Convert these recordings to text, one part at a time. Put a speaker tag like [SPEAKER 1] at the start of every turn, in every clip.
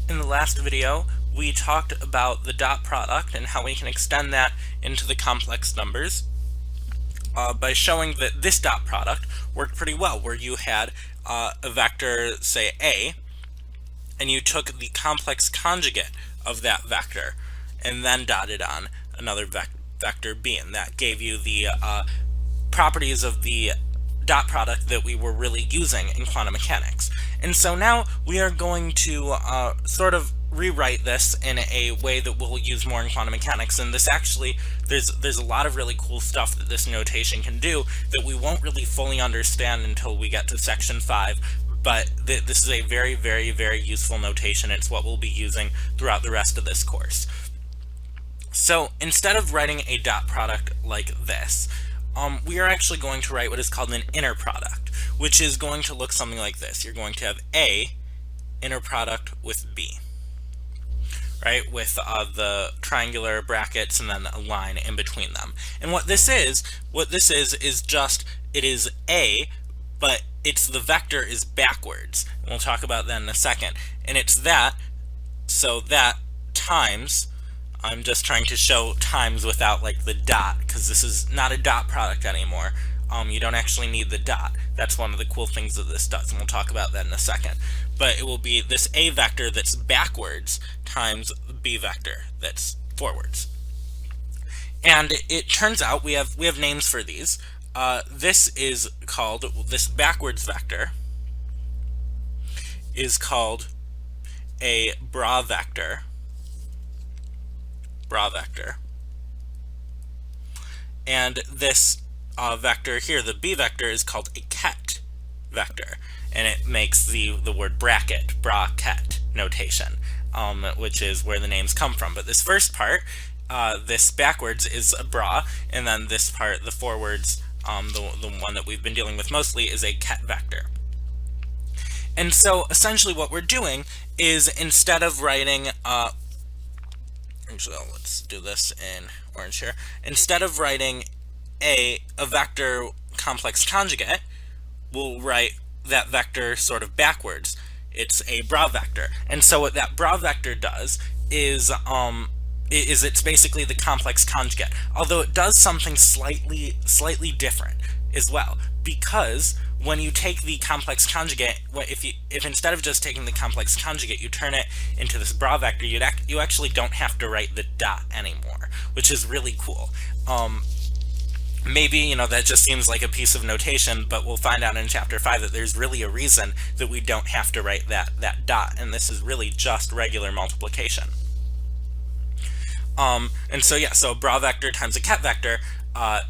[SPEAKER 1] In the last video, we talked about the dot product and how we can extend that into the complex numbers by showing that this dot product worked pretty well, where you had a vector, say A, and you took the complex conjugate of that vector and then dotted on another vector B, and that gave you the properties of the dot product that we were really using in quantum mechanics. And so now we are going to sort of rewrite this in a way that we'll use more in quantum mechanics. And this actually, there's a lot of really cool stuff that this notation can do that we won't really fully understand until we get to section 5. But this is a very, very, very useful notation. It's what we'll be using throughout the rest of this course. So instead of writing a dot product like this, we are actually going to write what is called an inner product, which is going to look something like this. You're going to have A inner product with B, right, with the triangular brackets and then a line in between them. And what this is just, it is A, but the vector is backwards. And we'll talk about that in a second. And it's that, so that times, I'm just trying to show times without like the dot, because this is not a dot product anymore. You don't actually need the dot. That's one of the cool things that this does, and we'll talk about that in a second. But it will be this A vector that's backwards times the B vector that's forwards. And it turns out we have names for these. This is called, this backwards vector is called a bra vector. And this vector here, the B vector, is called a ket vector, and it makes the word bracket, bra-ket notation, which is where the names come from. But this first part, this backwards, is a bra, and then this part, the forwards, the one that we've been dealing with mostly, is a ket vector. And so essentially what we're doing is, instead of writing actually, let's do this in orange here. Instead of writing a vector complex conjugate, we'll write that vector sort of backwards. It's a bra vector. And so what that bra vector does is it's basically the complex conjugate, although it does something slightly different as well, because when you take the complex conjugate, if instead of just taking the complex conjugate, you turn it into this bra vector, you actually don't have to write the dot anymore, which is really cool. Maybe, that just seems like a piece of notation, but we'll find out in chapter 5 that there's really a reason that we don't have to write that dot, and this is really just regular multiplication. And so yeah, so bra vector times a ket vector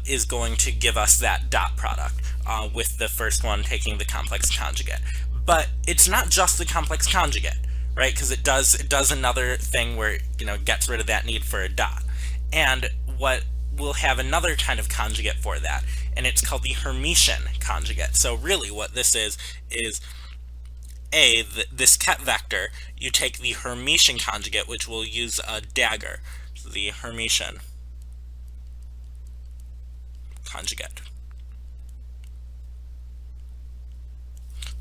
[SPEAKER 1] is going to give us that dot product, with the first one taking the complex conjugate. But it's not just the complex conjugate, right? Because it does another thing where it gets rid of that need for a dot. And we'll have another kind of conjugate for that, and it's called the Hermitian conjugate. So really what this is this ket vector, you take the Hermitian conjugate, which we'll use a dagger, so the Hermitian conjugate.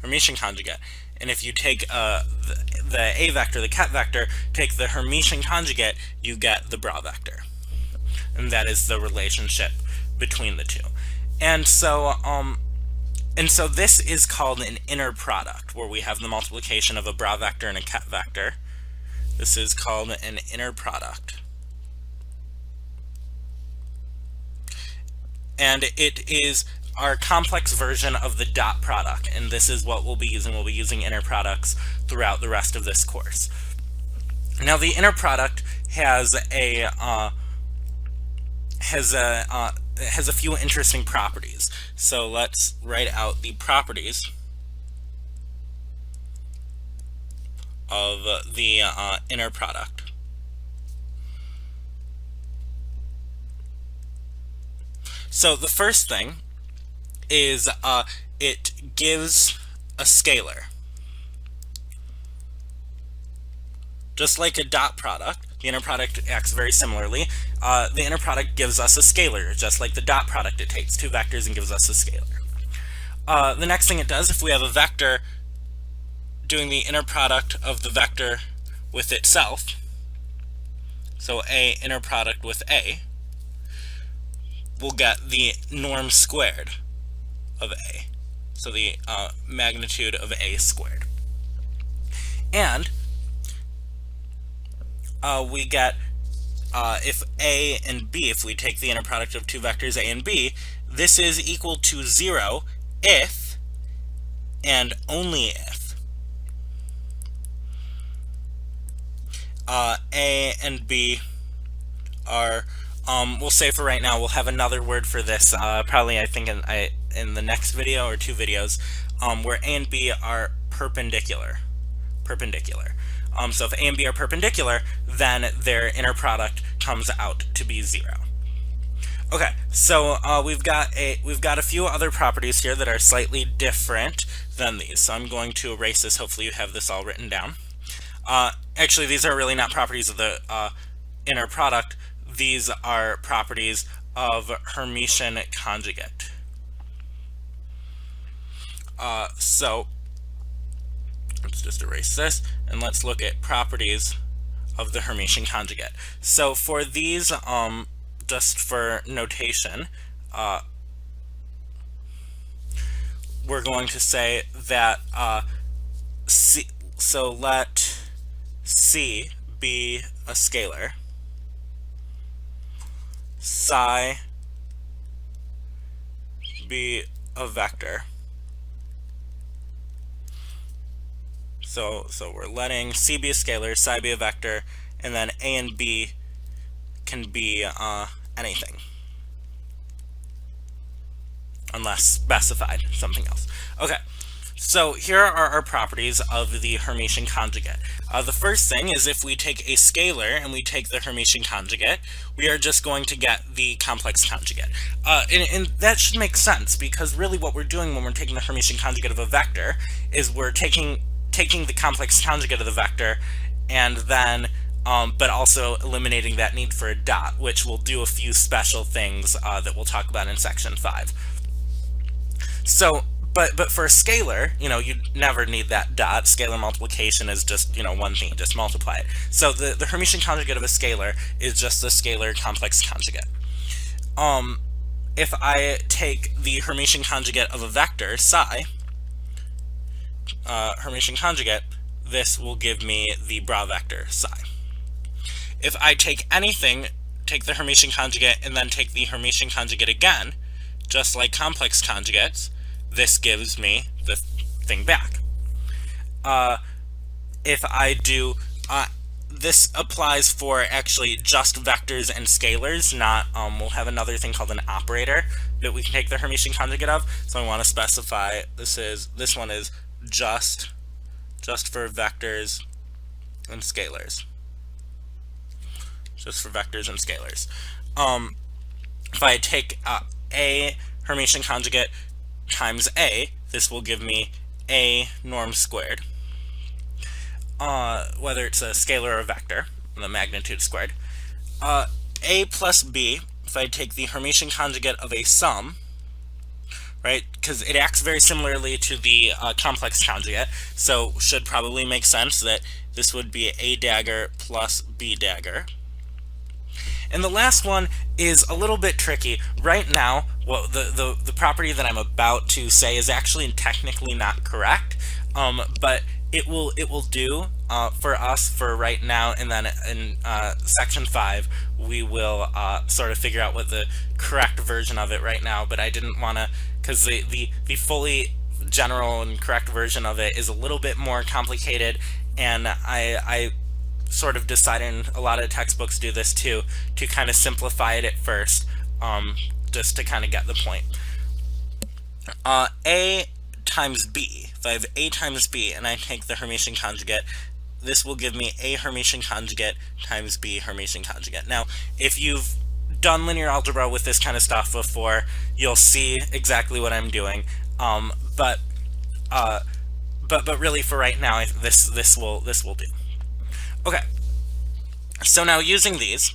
[SPEAKER 1] Hermitian conjugate. And if you take the A vector, the ket vector, take the Hermitian conjugate, you get the bra vector. And that is the relationship between the two. And so this is called an inner product, where we have the multiplication of a bra vector and a ket vector. This is called an inner product. And it is our complex version of the dot product, and this is what we'll be using. We'll be using inner products throughout the rest of this course. Now the inner product has a few interesting properties. So let's write out the properties of the inner product. So the first thing is it gives a scalar. Just like a dot product, the inner product acts very similarly. The inner product gives us a scalar, just like the dot product. It takes two vectors and gives us a scalar. The next thing it does, if we have a vector doing the inner product of the vector with itself, so A inner product with A, we'll get the norm squared of A, so the magnitude of A squared. And we get, if A and B, if we take the inner product of two vectors A and B, this is equal to 0 if and only if A and B are, we'll say for right now, we'll have another word for this, probably I think in the next video or two videos, where A and B are perpendicular. So if A and B are perpendicular, then their inner product comes out to be 0. Okay, so we've got a few other properties here that are slightly different than these. So I'm going to erase this. Hopefully you have this all written down. Actually, these are really not properties of the inner product. These are properties of Hermitian conjugate. So let's just erase this, and let's look at properties of the Hermitian conjugate. So for these, just for notation, we're going to say that so let C be a scalar, psi be a vector. So we're letting C be a scalar, psi be a vector, and then A and B can be anything, unless specified something else. Okay, so here are our properties of the Hermitian conjugate. The first thing is, if we take a scalar and we take the Hermitian conjugate, we are just going to get the complex conjugate. And that should make sense, because really what we're doing when we're taking the Hermitian conjugate of a vector is we're taking the complex conjugate of the vector, and then but also eliminating that need for a dot, which will do a few special things that we'll talk about in section 5. So, but for a scalar, you never need that dot. Scalar multiplication is just, one thing, just multiply it. So the Hermitian conjugate of a scalar is just the scalar complex conjugate. If I take the Hermitian conjugate of a vector, psi, Hermitian conjugate, this will give me the bra vector psi. If I take anything, take the Hermitian conjugate and then take the Hermitian conjugate again, just like complex conjugates, this gives me the thing back. If I do, this applies for actually just vectors and scalars, not, we'll have another thing called an operator that we can take the Hermitian conjugate of. So I want to specify this one is just for vectors and scalars. Just for vectors and scalars. If I take A Hermitian conjugate times A, this will give me A norm squared. Whether it's a scalar or a vector, the magnitude squared. A plus B, if I take the Hermitian conjugate of a sum, right, because it acts very similarly to the complex conjugate, so should probably make sense that this would be A dagger plus B dagger. And the last one is a little bit tricky. Right now, well, the property that I'm about to say is actually technically not correct, but it will do for us for right now, and then in section 5 we will sort of figure out what the correct version of it right now. But I didn't want to, because the fully general and correct version of it is a little bit more complicated, and I sort of decided, and a lot of textbooks do this too, to kind of simplify it at first, just to kind of get the point. A times B, if I have A times B and I take the Hermitian conjugate, this will give me A Hermitian conjugate times B Hermitian conjugate. Now, if you've done linear algebra with this kind of stuff before, you'll see exactly what I'm doing. But really, for right now, this will do. Okay, so now using these,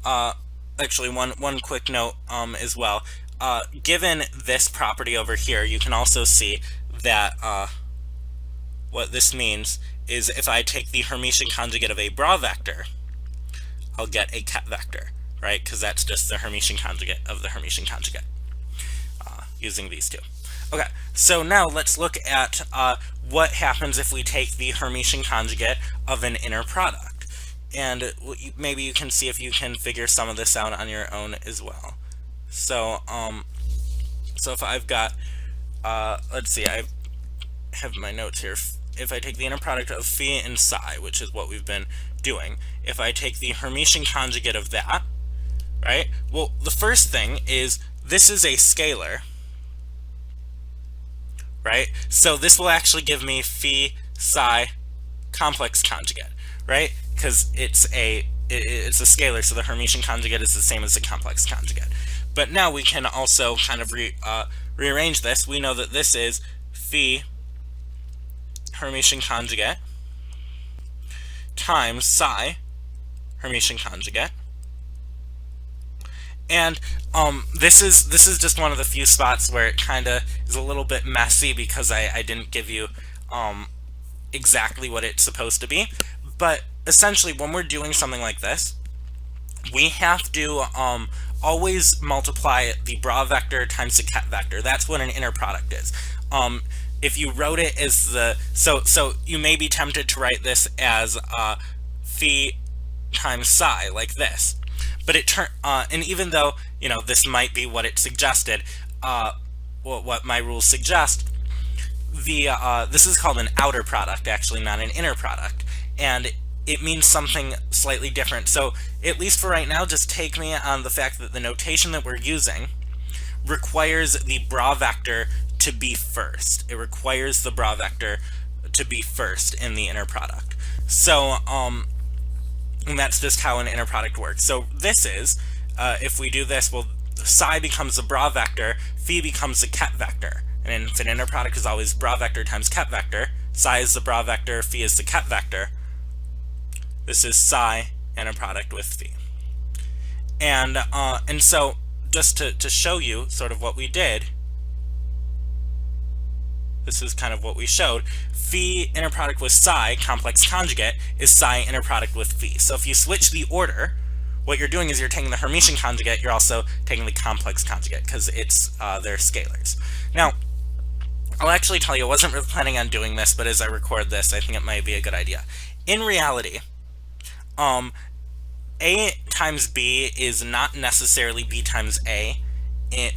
[SPEAKER 1] actually one quick note as well. Given this property over here, you can also see that what this means is if I take the Hermitian conjugate of a bra vector, I'll get a ket vector, right? Because that's just the Hermitian conjugate of the Hermitian conjugate, using these two. Okay, so now let's look at what happens if we take the Hermitian conjugate of an inner product. And maybe you can see if you can figure some of this out on your own as well. So, so if I've got, let's see, I have my notes here. If I take the inner product of phi and psi, which is what we've been doing, if I take the Hermitian conjugate of that, right? Well, the first thing is this is a scalar, right? So this will actually give me phi psi complex conjugate, right? Because it's a scalar, so the Hermitian conjugate is the same as the complex conjugate. But now we can also kind of rearrange this. We know that this is phi Hermitian conjugate times psi Hermitian conjugate. And this is just one of the few spots where it kind of is a little bit messy because I didn't give you exactly what it's supposed to be. But essentially, when we're doing something like this, we have to always multiply the bra vector times the ket vector. That's what an inner product is. If you wrote it as so you may be tempted to write this as phi times psi, like this. But and even though, you know, this might be what it suggested, what my rules suggest, this is called an outer product, actually, not an inner product, and it means something slightly different. So at least for right now, just take me on the fact that the notation that we're using requires the bra vector to be first. It requires the bra vector to be first in the inner product. So and that's just how an inner product works. So this is, if we do this, well, psi becomes the bra vector, phi becomes the ket vector. And if an inner product is always bra vector times ket vector, psi is the bra vector, phi is the ket vector. This is psi inner product with phi. And so just to show you sort of what we did, this is kind of what we showed. Phi inner product with psi, complex conjugate, is psi inner product with phi. So if you switch the order, what you're doing is you're taking the Hermitian conjugate, you're also taking the complex conjugate, because it's they're scalars. Now, I'll actually tell you, I wasn't really planning on doing this, but as I record this, I think it might be a good idea. In reality, A times B is not necessarily B times A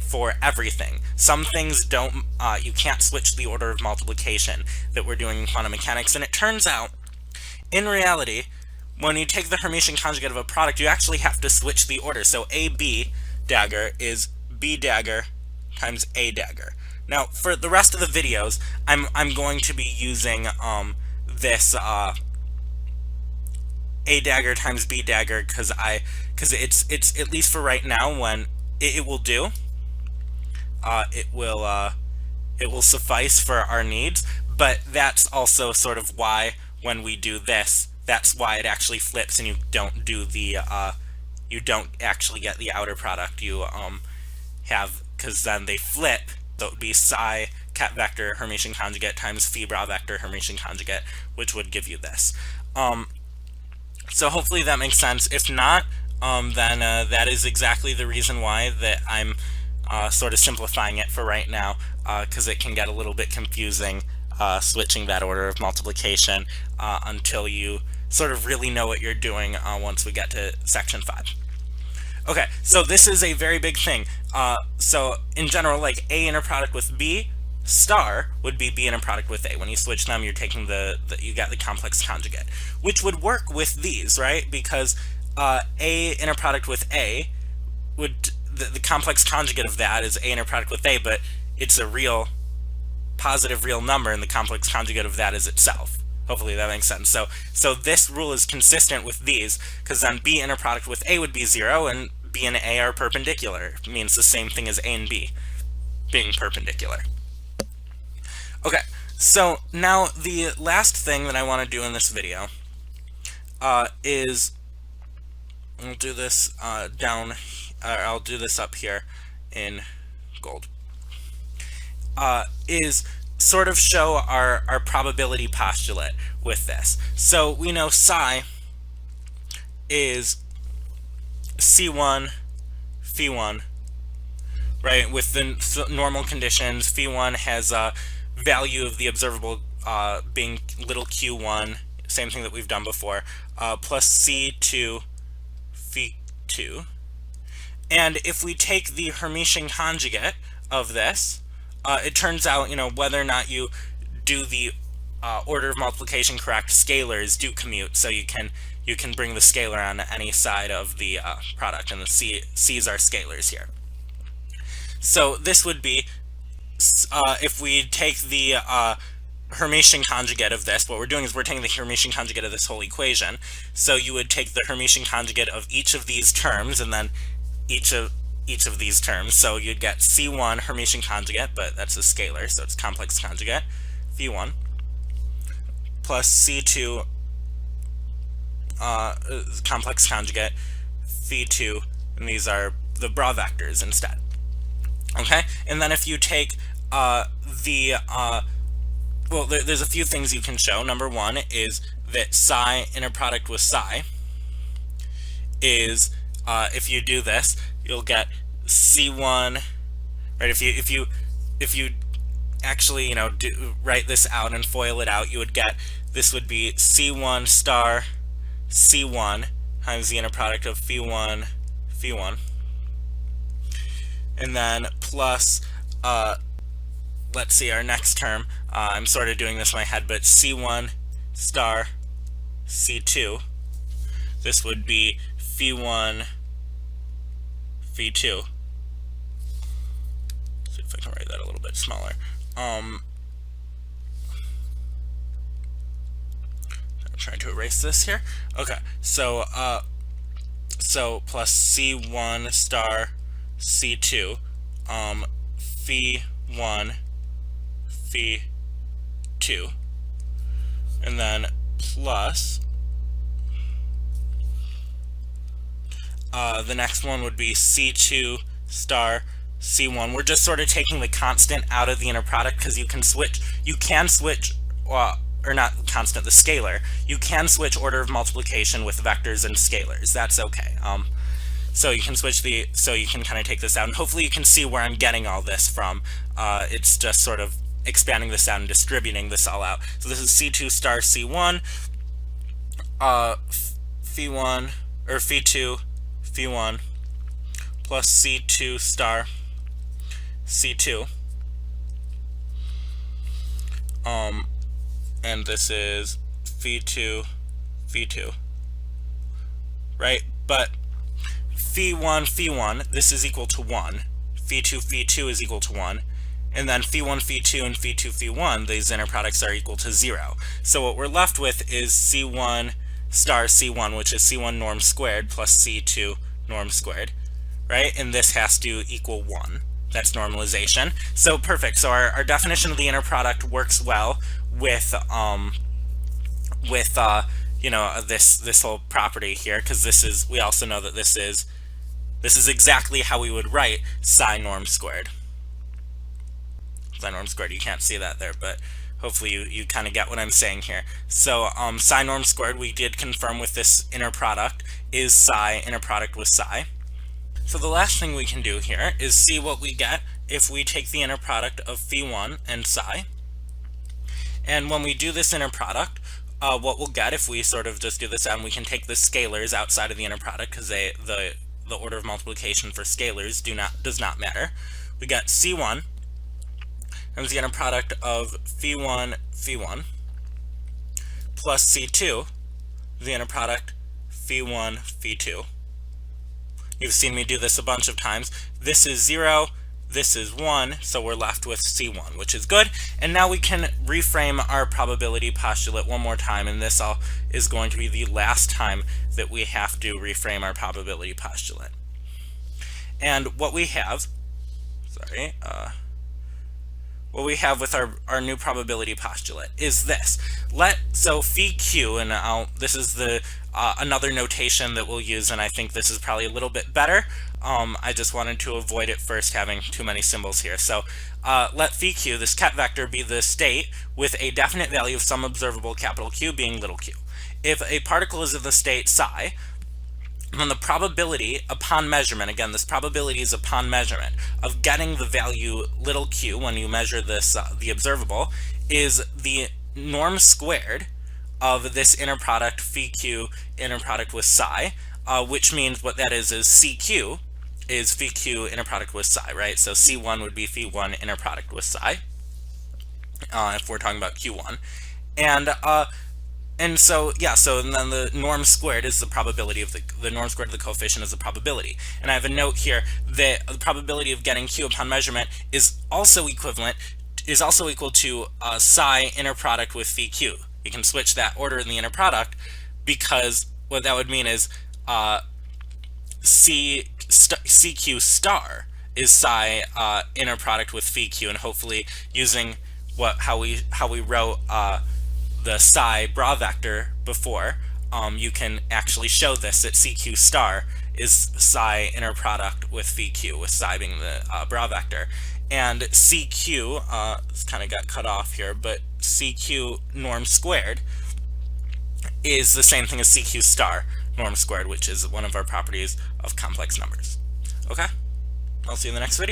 [SPEAKER 1] for everything. Some things don't, you can't switch the order of multiplication that we're doing in quantum mechanics, and it turns out, in reality, when you take the Hermitian conjugate of a product, you actually have to switch the order. So AB dagger is B dagger times A dagger. Now, for the rest of the videos, I'm going to be using this A dagger times B dagger because it's at least for right now, when it will do. It will suffice for our needs, but that's also sort of why when we do this, that's why it actually flips and you don't do the you don't actually get the outer product. You have, because then they flip, so it would be psi ket vector Hermitian conjugate times phi bra vector Hermitian conjugate, which would give you this. So hopefully that makes sense. If not, then that is exactly the reason why that I'm sort of simplifying it for right now, because it can get a little bit confusing switching that order of multiplication until you sort of really know what you're doing once we get to section 5. Okay, so this is a very big thing. So in general, like A inner product with B star would be B inner product with A. When you switch them, you're taking you got the complex conjugate, which would work with these, right? Because A inner product with A would, the complex conjugate of that is A inner product with A, but it's a real positive real number, and the complex conjugate of that is itself. Hopefully that makes sense. So this rule is consistent with these, because then B inner product with A would be 0, and B and A are perpendicular. It means the same thing as A and B being perpendicular. Okay, so now the last thing that I want to do in this video is, I'll do this I'll do this up here in gold, is sort of show our probability postulate, with this. So we know psi is C1 phi1, right? With the normal conditions, phi1 has a value of the observable being little q1, same thing that we've done before, plus C2 phi2. And if we take the Hermitian conjugate of this, it turns out, whether or not you do the order of multiplication correct, scalars do commute, so you can bring the scalar on any side of the product, and the c's are scalars here. So this would be, if we take the Hermitian conjugate of this, what we're doing is we're taking the Hermitian conjugate of this whole equation. So you would take the Hermitian conjugate of each of these terms, and then each of these terms. So you'd get C1 Hermitian conjugate, but that's a scalar, so it's complex conjugate, phi1, plus C2 complex conjugate, phi2, and these are the bra vectors instead. Okay, and then if you take well, there's a few things you can show. Number one is that psi inner product with psi is, if you do this, you'll get C1, right? If you actually, write this out and FOIL it out, you would get, this would be C1 star C1 times the inner product of phi1 phi1, and then plus, let's see, our next term, I'm sort of doing this in my head, but C1 star C2, this would be phi1 phi2. See if I can write that a little bit smaller. I'm trying to erase this here. Okay, so plus C1 star C2, phi1 phi2, and then plus the next one would be C2 star C1. We're just sort of taking the constant out of the inner product because you can switch, or not constant, the scalar. You can switch order of multiplication with vectors and scalars. That's okay. So you can so you can kind of take this out, and hopefully you can see where I'm getting all this from. It's just sort of expanding this out and distributing this all out. So this is C2 star C1, phi1, or phi2, phi1, plus C2 star C2, and this is phi2, phi2, right? But phi1, phi1, this is equal to 1, phi2, phi2 is equal to 1, and then phi1, phi2, and phi2, phi1, these inner products are equal to 0. So what we're left with is C1 star C1, which is C1 norm squared plus C2 norm squared, right? And this has to equal 1. That's normalization. So perfect. So our definition of the inner product works well with this whole property here, because this is, we also know that this is exactly how we would write psi norm squared. Psi norm squared, you can't see that there, but hopefully you kind of get what I'm saying here. So psi norm squared, we did confirm with this inner product, is psi inner product with psi. So the last thing we can do here is see what we get if we take the inner product of phi1 and psi. And when we do this inner product, what we'll get if we sort of just do this out, and we can take the scalars outside of the inner product because the order of multiplication for scalars does not matter. We got C1 times the inner product of phi1 phi1 plus C2, the inner product phi1 phi2. You've seen me do this a bunch of times. This is 0, this is 1, so we're left with C1, which is good. And now we can reframe our probability postulate one more time, and this is going to be the last time that we have to reframe our probability postulate. And what we have, what we have with our new probability postulate is this. So phi q, and this is the another notation that we'll use, and I think this is probably a little bit better. I just wanted to avoid it first having too many symbols here. So let phi q, this ket vector, be the state with a definite value of some observable capital Q being little q. If a particle is of the state psi, then the probability upon measurement, again, this probability is upon measurement, of getting the value little q when you measure this, the observable, is the norm squared of this inner product phi q inner product with psi, which means what that is CQ is phi q inner product with psi, right? So C1 would be phi 1 inner product with psi, if we're talking about Q1. And so, yeah, so then the norm squared is the probability of the norm squared of the coefficient is the probability. And I have a note here that the probability of getting Q upon measurement is also equal to psi inner product with phi Q. You can switch that order in the inner product, because what that would mean is CQ star is psi inner product with phi Q, and hopefully using how we wrote the psi bra vector before, you can actually show this, that CQ star is psi inner product with phi Q, with psi being the bra vector. And CQ, it's kind of got cut off here, but CQ norm squared is the same thing as CQ star norm squared, which is one of our properties of complex numbers. Okay? I'll see you in the next video.